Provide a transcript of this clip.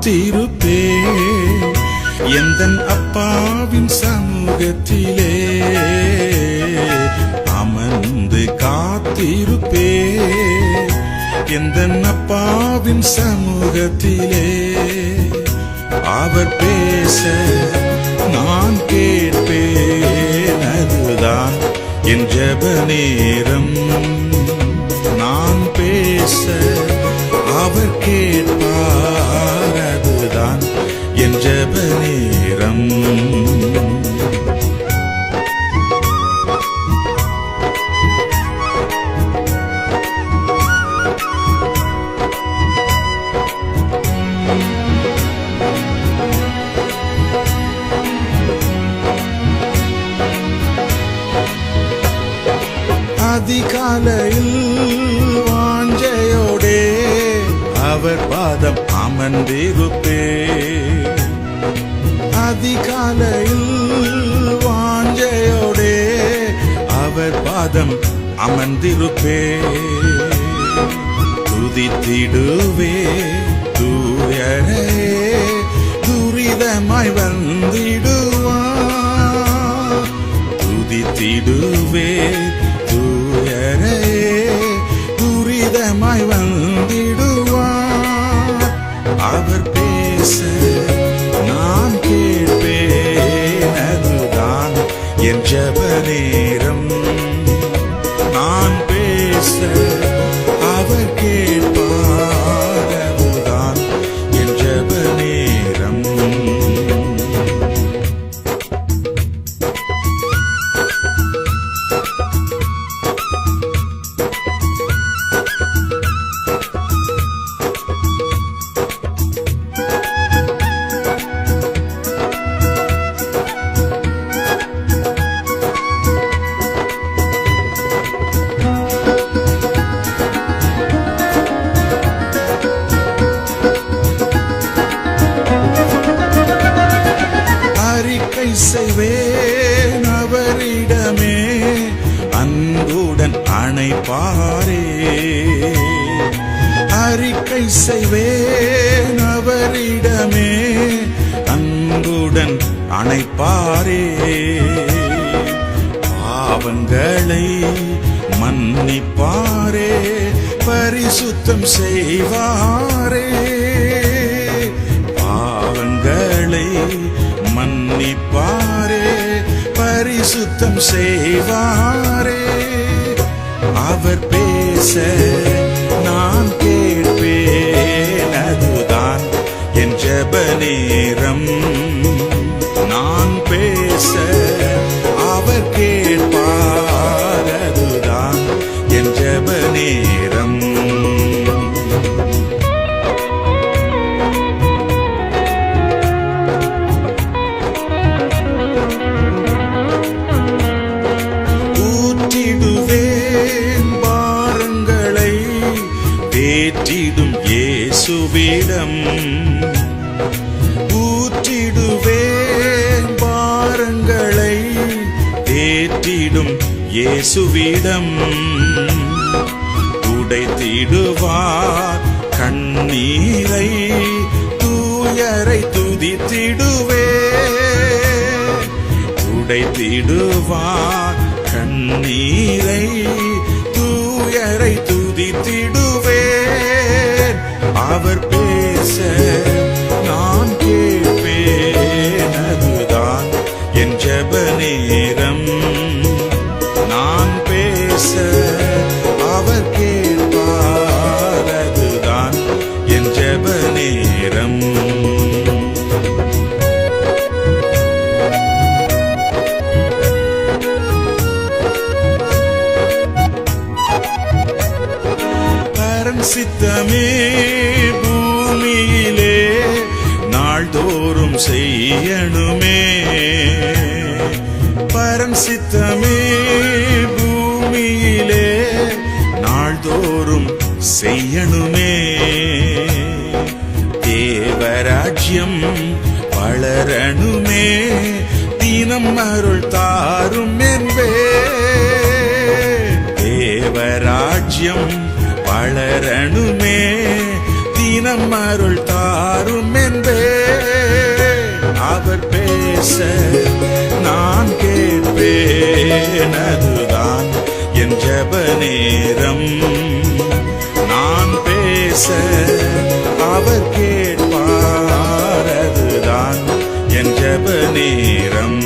காத்திருப்பே எந்தன் அப்பாவின் சமூகத்திலே அமர்ந்து காத்திருப்பே எந்தன் அப்பாவின் சமூகத்திலே அவர் பேச நான் கேட்பேன் அதுதான் என் ஜெப நேரம் நான் பேச அவர் கேட்பார் அதுதான் என் ஜெப நேரம் அதிகாலையில் வாஞ்சையோடே அவர் பாதம் அமர்ந்திருப்பே அதிகாலையில் வாஞ்சையோடே அவர் பாதம் அமர்ந்திருப்பே துதித்திடுவே தூயரே துரிதமாய் வந்திடுவா துதித்திடுவே தூயரே துரிதமாய் வந்திடுவார் அவர் பேச நான் கேட்பேன் அதுதான் என் ஜெப நேரம் நான் பேச அவர் கேட்பார் அதுதான் என் ஜெப நேரம் செய்வேன் அவரிடமே அன்புடன் அணைப்பாரே அறிக்கை செய்வேன் அவரிடமே அன்புடன் அணைப்பாரே பாவங்களை மன்னிப்பாரே பரிசுத்தம் செய்வாரே பாவங்களை மன்னிப்பாரே பரிசுத்தம் செய்வாரே அவர் பேச நான் கேட்பேன் அதுதான் என் ஜெப நேரம் நான் பேச அவர் கேட்பார் அதுதான் என் ஜெப நேரம் ஏற்றிடும் இயேசுவிடம் ஊற்றிடுவேன் பாரங்களை ஏற்றிடும் இயேசுவிடம் உடைத்திடுவார் கண்ணீரை தூயரை துதித்திடுவே உடைத்திடுவார் கண்ணீரை தூயரை துதித்திடுவே அவர் பேச நான் கேட்பேன் அதுதான் என் ஜெப நேரம் நான் பேச அவர் கேட்பார் அதுதான் என் ஜெப நேரம் சித்தமே பூமியிலே நாள்தோறும் செய்யணுமே பரன் சித்தமே பூமியிலே நாள்தோறும் செய்யணுமே தேவராஜ்யம் வளரணுமே தினம் அருள் தாரும் என்பே தேவராஜ்யம் வளரணுமே தினம் அருள் தாரும் என்பே. அவர் பேச நான் கேட்பேன், அதுதான் என் ஜெப நேரம். நான் பேச அவர் கேட்பார், அதுதான் என் ஜெப நேரம்.